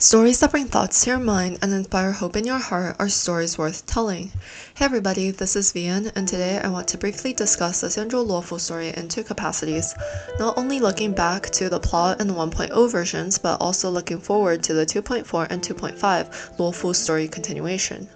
Stories that bring thoughts to your mind and inspire hope in your heart are stories worth telling. Hey everybody, this is vyi'an, and today I want to briefly discuss the Xianzhou Luofu story in two capacities, not only looking back to the plot and the 1.0 versions, but also looking forward to the 2.4 and 2.5 Luofu story continuation.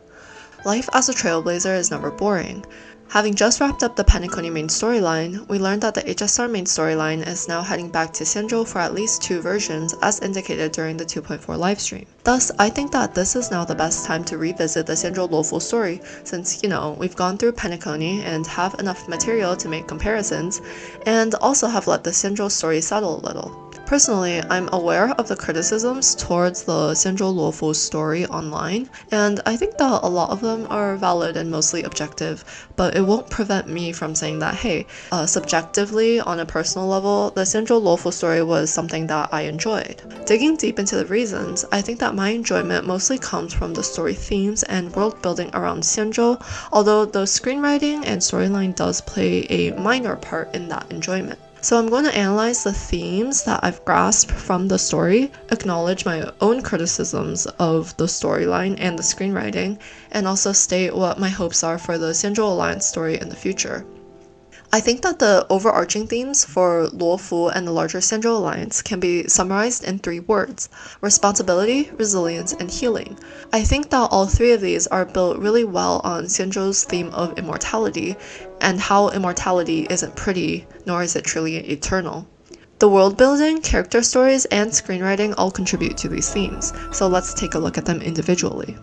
Life as a trailblazer is never boring. Having just wrapped up the Penacony main storyline, we learned that the HSR main storyline is now heading back to Xianzhou for at least 2 versions as indicated during the 2.4 livestream. Thus, I think that this is now the best time to revisit the Xianzhou Luofu story since, we've gone through Penacony and have enough material to make comparisons, and also have let the Xianzhou story settle a little. Personally, I'm aware of the criticisms towards the Xianzhou Luofu story online, and I think that a lot of them are valid and mostly objective, but it won't prevent me from saying that, hey, subjectively, on a personal level, the Xianzhou Luofu story was something that I enjoyed. Digging deep into the reasons, I think that my enjoyment mostly comes from the story themes and world building around Xianzhou, although the screenwriting and storyline does play a minor part in that enjoyment. So I'm going to analyze the themes that I've grasped from the story, acknowledge my own criticisms of the storyline and the screenwriting, and also state what my hopes are for the Xianzhou Alliance story in the future. I think that the overarching themes for Luofu and the larger Xianzhou Alliance can be summarized in 3 words: responsibility, resilience, and healing. I think that all 3 of these are built really well on Xianzhou's theme of immortality, and how immortality isn't pretty, nor is it truly eternal. The world building, character stories, and screenwriting all contribute to these themes, so let's take a look at them individually.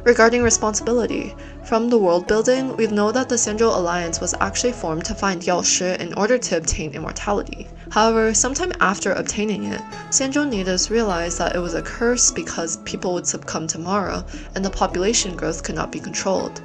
Regarding responsibility, from the world building, we know that the Xianzhou Alliance was actually formed to find Yao Shi in order to obtain immortality. However, sometime after obtaining it, Xianzhou natives realized that it was a curse because people would succumb tomorrow, and the population growth could not be controlled.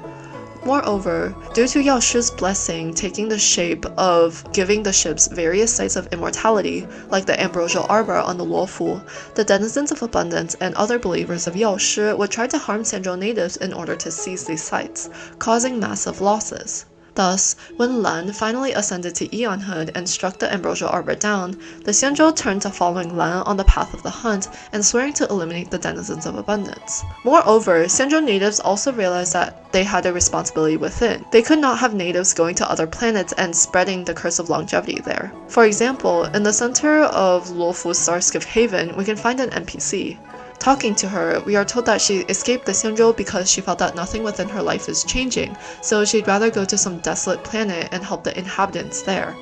Moreover, due to Yao Shi's blessing taking the shape of giving the ships various sites of immortality, like the ambrosial arbor on the Luofu, the denizens of abundance and other believers of Yao Shi would try to harm Xianzhou natives in order to seize these sites, causing massive losses. Thus, when Lan finally ascended to Eonhood and struck the ambrosial arbor down, the Xianzhou turned to following Lan on the path of the hunt and swearing to eliminate the denizens of abundance. Moreover, Xianzhou natives also realized that they had a responsibility within. They could not have natives going to other planets and spreading the curse of longevity there. For example, in the center of Luofu's Starskiff Haven, we can find an NPC. Talking to her, we are told that she escaped the Xianzhou because she felt that nothing within her life is changing, so she'd rather go to some desolate planet and help the inhabitants there.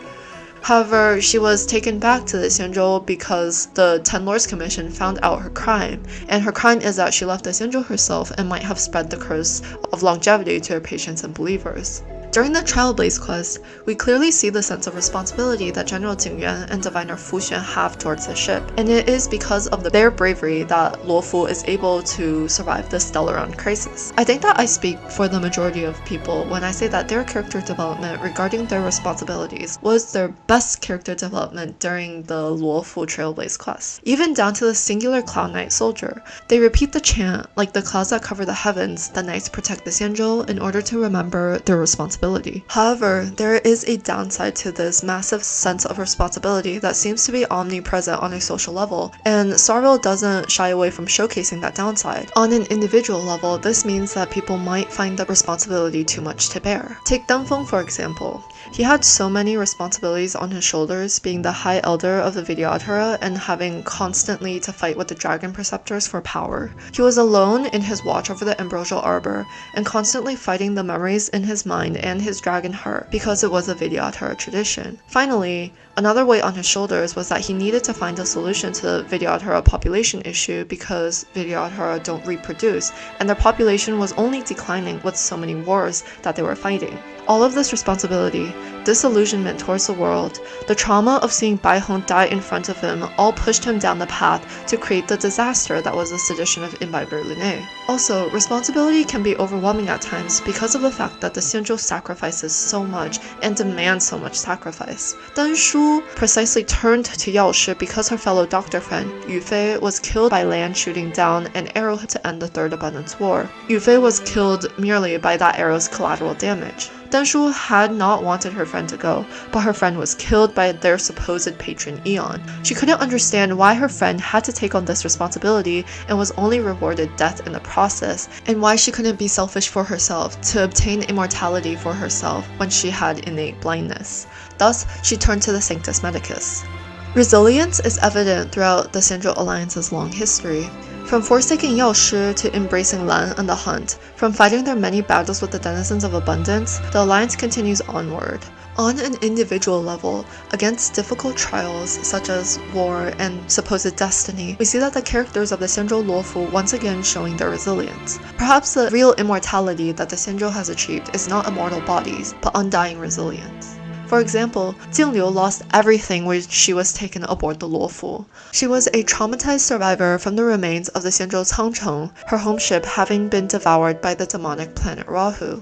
However, she was taken back to the Xianzhou because the Ten Lords Commission found out her crime, and her crime is that she left the Xianzhou herself and might have spread the curse of longevity to her patients and believers. During the Trailblaze quest, we clearly see the sense of responsibility that General Jingyuan and Diviner Fu Xuan have towards the ship, and it is because of their bravery that Luofu is able to survive the Stellaron crisis. I think that I speak for the majority of people when I say that their character development regarding their responsibilities was their best character development during the Luofu Trailblaze quest. Even down to the singular Cloud Knight soldier, they repeat the chant, like the clouds that cover the heavens, the knights protect the Xianzhou, in order to remember their responsibility. However, there is a downside to this massive sense of responsibility that seems to be omnipresent on a social level, and Starville doesn't shy away from showcasing that downside. On an individual level, this means that people might find the responsibility too much to bear. Take Dengfeng for example. He had so many responsibilities on his shoulders, being the High Elder of the Vidyadhara and having constantly to fight with the Dragon Preceptors for power. He was alone in his watch over the Ambrosial Arbor, and constantly fighting the memories in his mind and his dragon heart, because it was a Vidyadhara tradition. Finally, another weight on his shoulders was that he needed to find a solution to the Vidyadhara population issue because Vidyadhara don't reproduce, and their population was only declining with so many wars that they were fighting. All of this responsibility, disillusionment towards the world, the trauma of seeing Baihong die in front of him all pushed him down the path to create the disaster that was the sedition of Imbiber Linné. Also, responsibility can be overwhelming at times because of the fact that the Xianzhou sacrifices so much and demands so much sacrifice. Deng Shu precisely turned to Yao Shi because her fellow doctor friend, Yu Fei, was killed by Lan shooting down an arrow to end the Third Abundance War. Yu Fei was killed merely by that arrow's collateral damage. Danshu had not wanted her friend to go, but her friend was killed by their supposed patron Eon. She couldn't understand why her friend had to take on this responsibility and was only rewarded death in the process, and why she couldn't be selfish for herself to obtain immortality for herself when she had innate blindness. Thus, she turned to the Sanctus Medicus. Resilience is evident throughout the Xianzhou Alliance's long history. From forsaking Yao Shi to embracing Lan and the Hunt, from fighting their many battles with the denizens of abundance, the alliance continues onward. On an individual level, against difficult trials such as war and supposed destiny, we see that the characters of the Xianzhou Luofu once again showing their resilience. Perhaps the real immortality that the Xianzhou has achieved is not immortal bodies, but undying resilience. For example, Jingliu lost everything when she was taken aboard the Luofu. She was a traumatized survivor from the remains of the Xianzhou Cangcheng, her home ship having been devoured by the demonic planet Rahu.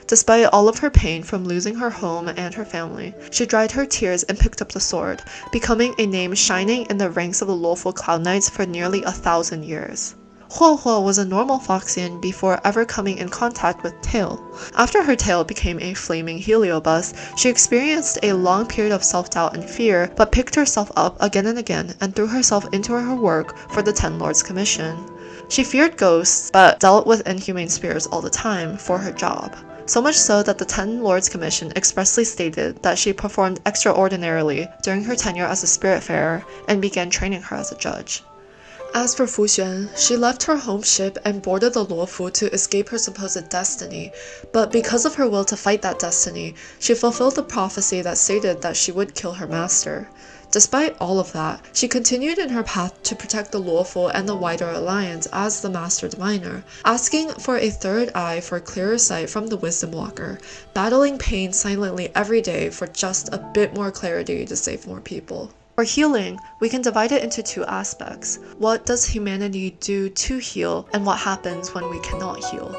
Despite all of her pain from losing her home and her family, she dried her tears and picked up the sword, becoming a name shining in the ranks of the Luofu Cloud Knights for nearly 1,000 years. Huo was a normal Foxian before ever coming in contact with Tail. After her tail became a flaming heliobus, she experienced a long period of self-doubt and fear, but picked herself up again and again and threw herself into her work for the Ten Lords Commission. She feared ghosts, but dealt with inhumane spirits all the time for her job. So much so that the Ten Lords Commission expressly stated that she performed extraordinarily during her tenure as a spiritfarer and began training her as a judge. As for Fu Xuan, she left her home ship and boarded the Luofu to escape her supposed destiny, but because of her will to fight that destiny, she fulfilled the prophecy that stated that she would kill her master. Despite all of that, she continued in her path to protect the Luofu and the wider alliance as the Master Diviner, asking for a third eye for clearer sight from the Wisdom Walker, battling pain silently every day for just a bit more clarity to save more people. For healing, we can divide it into two aspects. What does humanity do to heal, and what happens when we cannot heal?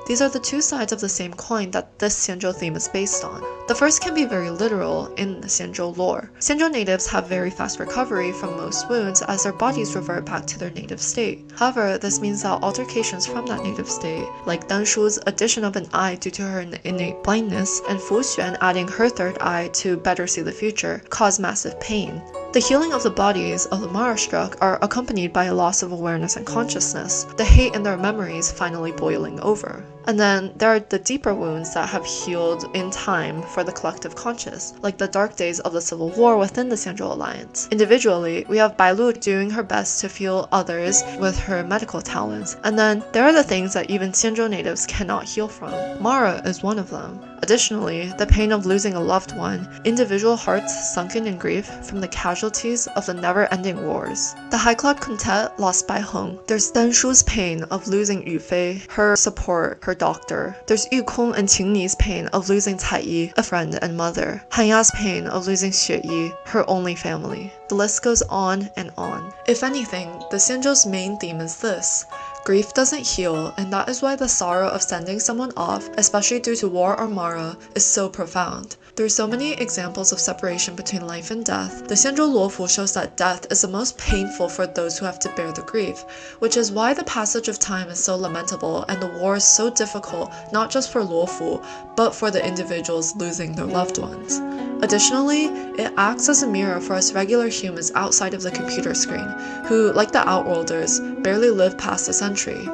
These are the two sides of the same coin that this Xianzhou theme is based on. The first can be very literal in the Xianzhou lore. Xianzhou natives have very fast recovery from most wounds as their bodies revert back to their native state. However, this means that altercations from that native state, like Danshu's addition of an eye due to her innate blindness, and Fu Xuan adding her third eye to better see the future, cause massive pain. The healing of the bodies of the Mara-struck are accompanied by a loss of awareness and consciousness, the hate in their memories finally boiling over. And then there are the deeper wounds that have healed in time for the collective conscious, like the dark days of the civil war within the Xianzhou Alliance. Individually, we have Bailu doing her best to heal others with her medical talents, and then there are the things that even Xianzhou natives cannot heal from. Mara is one of them. Additionally, the pain of losing a loved one, individual hearts sunken in grief from the casualties of the never-ending wars. The High Cloud Quintet lost Bai Heng. There's Danshu's pain of losing Yu Fei, her support, her doctor. There's Yu Kong and Qing Ni's pain of losing Cai Yi, a friend and mother. Han Ya's pain of losing Xue Yi, her only family. The list goes on and on. If anything, the Xianzhou's main theme is this. Grief doesn't heal, and that is why the sorrow of sending someone off, especially due to war or Mara, is so profound. There are so many examples of separation between life and death. The Xianzhou Luofu shows that death is the most painful for those who have to bear the grief, which is why the passage of time is so lamentable and the war is so difficult, not just for Luofu, but for the individuals losing their loved ones. Additionally, it acts as a mirror for us regular humans outside of the computer screen, who, like the Outworlders, barely live past a century.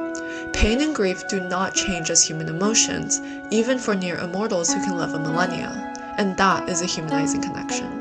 Pain and grief do not change as human emotions, even for near immortals who can live a millennia. And that is a humanizing connection.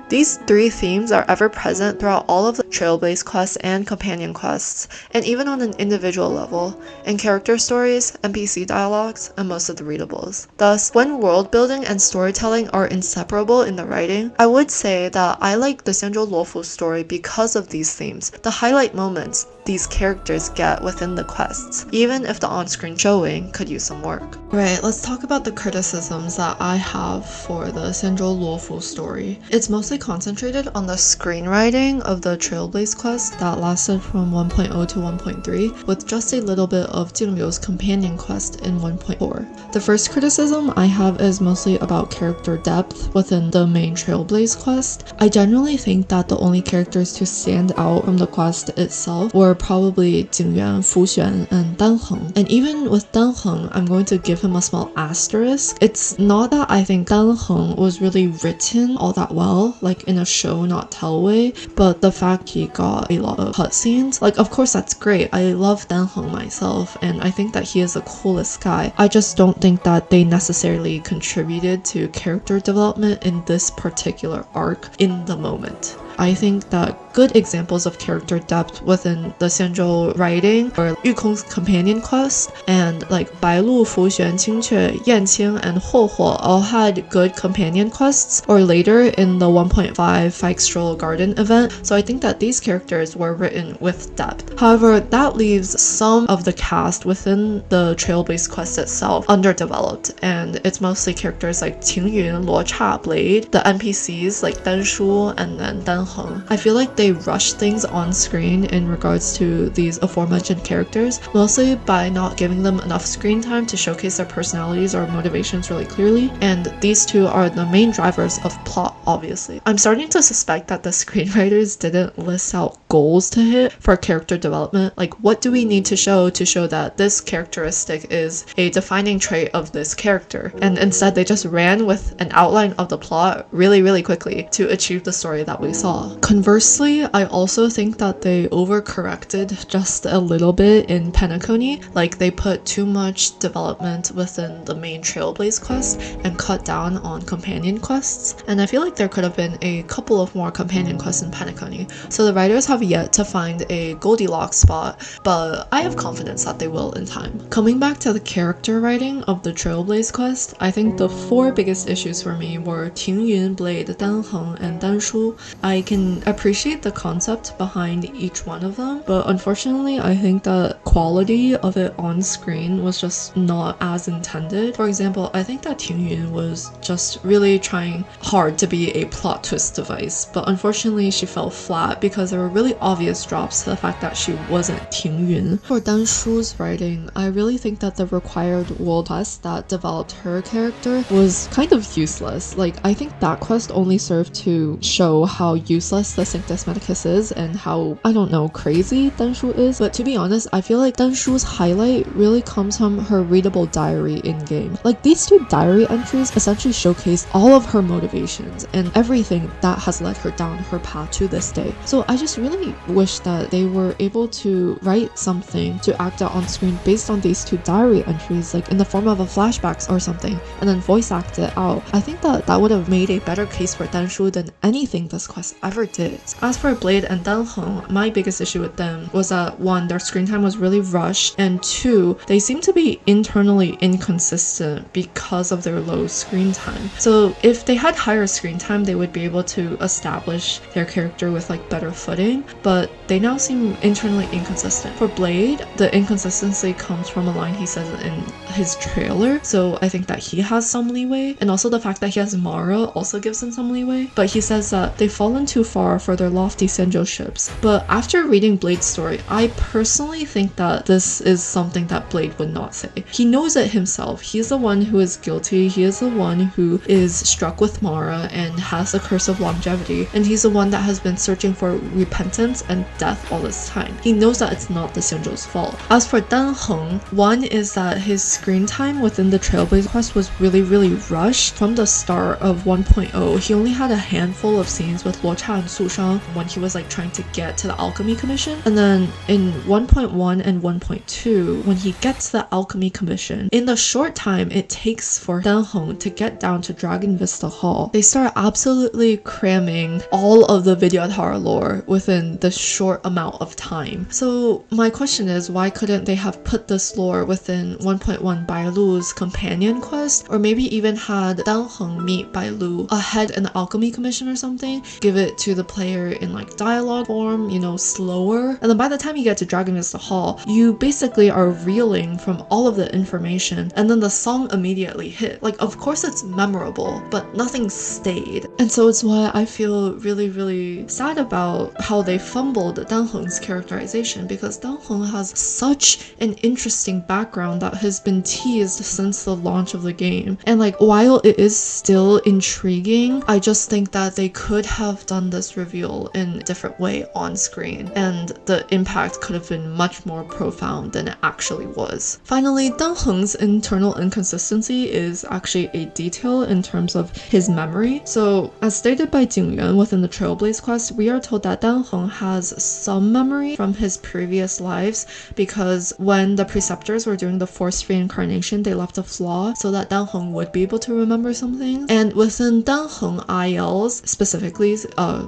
These three themes are ever present throughout all of the Trailblaze quests and companion quests, and even on an individual level, in character stories, NPC dialogues, and most of the readables. Thus, when world building and storytelling are inseparable in the writing, I would say that I like the Xianzhou Luofu story because of these themes, the highlight moments these characters get within the quests, even if the on-screen showing could use some work. Right, let's talk about the criticisms that I have for the Xianzhou Luofu story. It's mostly concentrated on the screenwriting of the Trailblaze quest that lasted from 1.0 to 1.3, with just a little bit of Jingliu's companion quest in 1.4. The first criticism I have is mostly about character depth within the main Trailblaze quest. I generally think that the only characters to stand out from the quest itself were probably Jingyuan, Fuxuan, and Danheng. And even with Danheng, I'm going to give him a small asterisk. It's not that I think Danheng was really written all that well, like in a show not tell way, but the fact he got a lot of cutscenes, like of course that's great. I love Danheng myself, and I think that he is the coolest guy. I just don't think that they necessarily contributed to character development in this particular arc in the moment. I think that good examples of character depth within the Xianzhou writing are Yukong's companion quest, and like Bailu, Fuxuan, Qingque, Yanqing, and Huohuo all had good companion quests, or later in the 1.5 Feixtral Garden event, so I think that these characters were written with depth. However, that leaves some of the cast within the trail-based quest itself underdeveloped, and it's mostly characters like Qingyun, Luocha, Blade, the NPCs like Danshu, and then Danheng. I feel like they rush things on screen in regards to these aforementioned characters, mostly by not giving them enough screen time to showcase their personalities or motivations really clearly, and these two are the main drivers of plot, obviously. I'm starting to suspect that the screenwriters didn't list out goals to hit for character development, like what do we need to show that this characteristic is a defining trait of this character, and instead they just ran with an outline of the plot really quickly to achieve the story that we saw. Conversely, I also think that they overcorrected just a little bit in Penacony, like they put too much development within the main Trailblaze quest and cut down on companion quests, and I feel like there could have been a couple of more companion quests in Penacony, so the writers have yet to find a Goldilocks spot, but I have confidence that they will in time. Coming back to the character writing of the Trailblaze quest, I think the four biggest issues for me were Tingyun, Blade, Danheng, and Danshu. I can appreciate the concept behind each one of them, but unfortunately I think the quality of it on screen was just not as intended. For example, I think that Tingyun was just really trying hard to be a plot twist device, but unfortunately she fell flat because there were really obvious drops to the fact that she wasn't Tingyun. For Danshu's writing, I really think that the required world quest that developed her character was kind of useless. Like, I think that quest only served to show how useless the Sanctus Medicus is and how, I don't know, crazy Danshu is, but to be honest, I feel like Danshu's highlight really comes from her readable diary in-game. Like, these two diary entries essentially showcase all of her motivations and everything that has led her down her path to this day. So I just really wish that they were able to write something to act out on screen based on these two diary entries, like in the form of a flashbacks or something, and then voice act it out. I think that that would have made a better case for Danshu than anything this quest ever did. As for Blade and Danheng, my biggest issue with them was that 1, their screen time was really rushed, and 2, they seem to be internally inconsistent because of their low screen time. So if they had higher screen time, they would be able to establish their character with like better footing, but they now seem internally inconsistent. For Blade, the inconsistency comes from a line he says in his trailer, so I think that he has some leeway, and also the fact that he has Mara also gives him some leeway, but he says that they've fallen too far for their lofty Xianzhou ships. But after reading Blade's story, I personally think that this is something that Blade would not say. He knows it himself. He's the one who is guilty. He is the one who is struck with Mara and has the curse of longevity, and he's the one that has been searching for repentance and death all this time. He knows that it's not the Xianzhou's fault. As for Danheng, one is that his screen time within the Trailblaze quest was really rushed. From the start of 1.0, he only had a handful of scenes with Luocha and Su Shang when he was like trying to get to the Alchemy Commission, and then in 1.1 and 1.2, when he gets the Alchemy Commission, in the short time it takes for Danheng to get down to Dragon Vista Hall, they start absolutely cramming all of the Vyi'an lore within this short amount of time. So my question is, why couldn't they have put this lore within 1.1 Bailu's companion quest, or maybe even had Danheng meet Bailu ahead in the Alchemy Commission or something, give it to the player in like dialogue form, you know, slower, and then by the time you get to Dragon Vista Hall, you basically are reeling from all of the information, and then the song immediately hit. Like, of course it's memorable, but nothing stayed. And so it's why I feel really sad about how they fumbled Danheng's characterization, because Danheng has such an interesting background that has been teased since the launch of the game. And like, while it is still intriguing, I just think that they could have done done this reveal in a different way on screen, and the impact could have been much more profound than it actually was. Finally, Deng Heng's internal inconsistency is actually a detail in terms of his memory. So, as stated by Jing Yuan within the Trailblaze quest, we are told that Deng Heng has some memory from his previous lives, because when the preceptors were doing the forced reincarnation, they left a flaw so that Deng Heng would be able to remember some things. And within Deng Heng ILs, specifically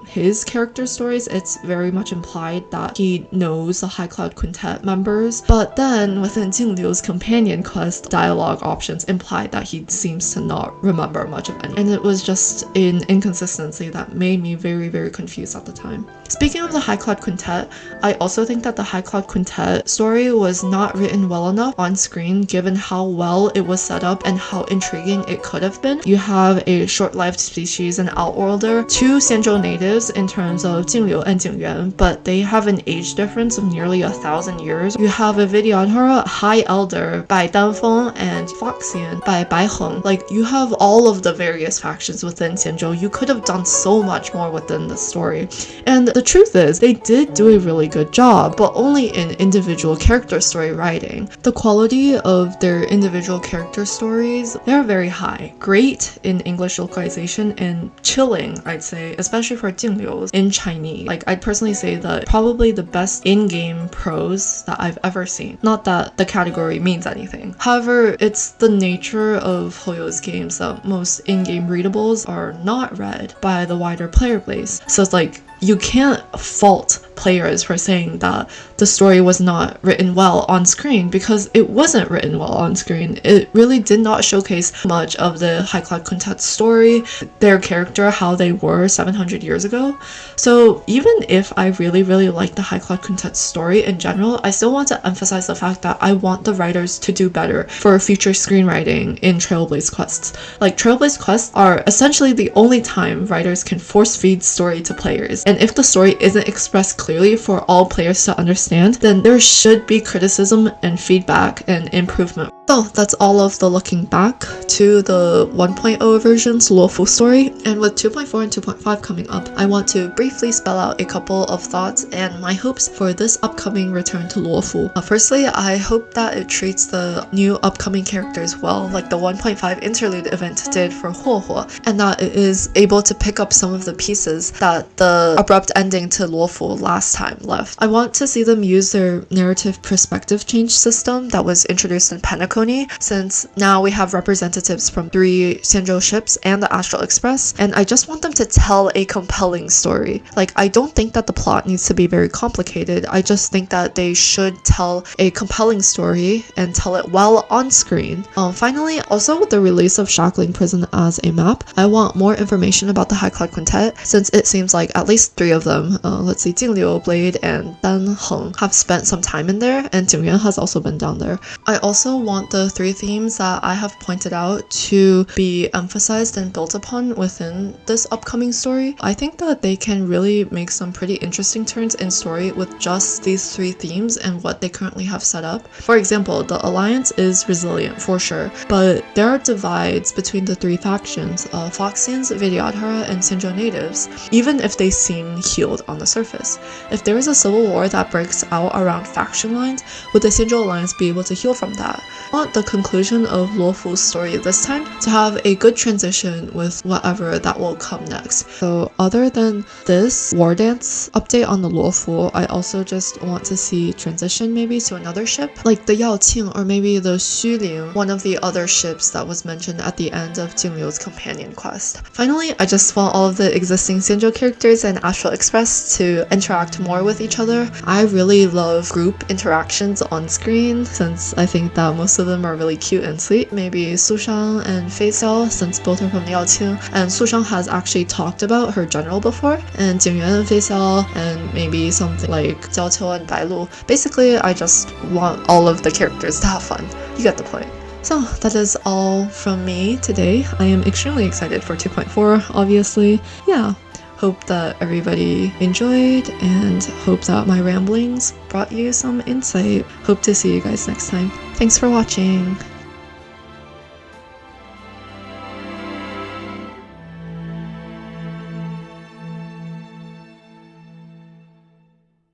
his character stories, it's very much implied that he knows the High Cloud Quintet members. But then within Jing Liu's companion quest, dialogue options implied that he seems to not remember much of any. And it was just an inconsistency that made me very, very confused at the time. Speaking of the High Cloud Quintet, I also think that the High Cloud Quintet story was not written well enough on screen given how well it was set up and how intriguing it could have been. You have a short-lived species, an outworlder, two Xianzhou natives in terms of Jingliu and Jingyuan, but they have an age difference of nearly 1,000 years. You have a vyi'an, High Elder by Danfeng, and Foxian by Bai Heng. Like, you have all of the various factions within Xianzhou. You could have done so much more within the story. And the truth is, they did do a really good job, but only in individual character story writing. The quality of their individual character stories, they're very high. Great in English localization and chilling, I'd say, especially for Jingliu's in Chinese. Like, I'd personally say that probably the best in-game prose that I've ever seen. Not that the category means anything. However, it's the nature of Hoyo's games that most in-game readables are not read by the wider player base. So it's like, you can't fault players for saying that the story was not written well on screen, because it wasn't written well on screen. It really did not showcase much of the High Cloud Quintet story, their character, how they were 700 years ago. So even if I really, really like the High Cloud Quintet story in general, I still want to emphasize the fact that I want the writers to do better for future screenwriting in Trailblaze quests. Like, Trailblaze quests are essentially the only time writers can force feed story to players. And if the story isn't expressed clearly for all players to understand, then there should be criticism and feedback and improvement. So that's all of the looking back to the 1.0 version's Luofu story, and with 2.4 and 2.5 coming up, I want to briefly spell out a couple of thoughts and my hopes for this upcoming return to Luofu. Firstly, I hope that it treats the new upcoming characters well, like the 1.5 interlude event did for Huohuo, and that it is able to pick up some of the pieces that the abrupt ending to Luofu last time left. I want to see them use their narrative perspective change system that was introduced in Penacony, since now we have representatives from 3 Xianzhou ships and the Astral Express, and I just want them to tell a compelling story. Like, I don't think that the plot needs to be very complicated. I just think that they should tell a compelling story and tell it well on screen. Finally, also with the release of Shackling Prison as a map, I want more information about the High Cloud Quintet, since it seems like at least 3 of them, let's see, Jingliu, Blade, and Dan Heng, have spent some time in there, and Jingyuan has also been down there. I also want the 3 themes that I have pointed out to be emphasized and built upon within this upcoming story. I think that they can really make some pretty interesting turns in story with just these 3 themes and what they currently have set up. For example, the Alliance is resilient for sure, but there are divides between the 3 factions, Foxians, Vidyadhara, and Xianzhou natives, even if they seem healed on the surface. If there is a civil war that breaks out around faction lines, would the Xianzhou Alliance be able to heal from that? I want the conclusion of Luofu's story this time to have a good transition with whatever that will come next. So other than this war dance update on the Luofu, I also just want to see transition maybe to another ship, like the Yaoqing or maybe the Xuling, one of the other ships that was mentioned at the end of Jingliu's companion quest. Finally, I just want all of the existing Xianzhou characters and Astral Express to interact more with each other. I really love group interactions on screen, since I think that most of them are really cute and sweet. Maybe Sushang and Fei Xiao, since both are from Yaoqing, and Sushang has actually talked about her general before, and Jingyuan and Fei Xiao, and maybe something like Jiaoqiu and Bailu. Basically, I just want all of the characters to have fun. You get the point. So that is all from me today. I am extremely excited for 2.4, obviously. Yeah. Hope that everybody enjoyed, and hope that my ramblings brought you some insight. Hope to see you guys next time. Thanks for watching.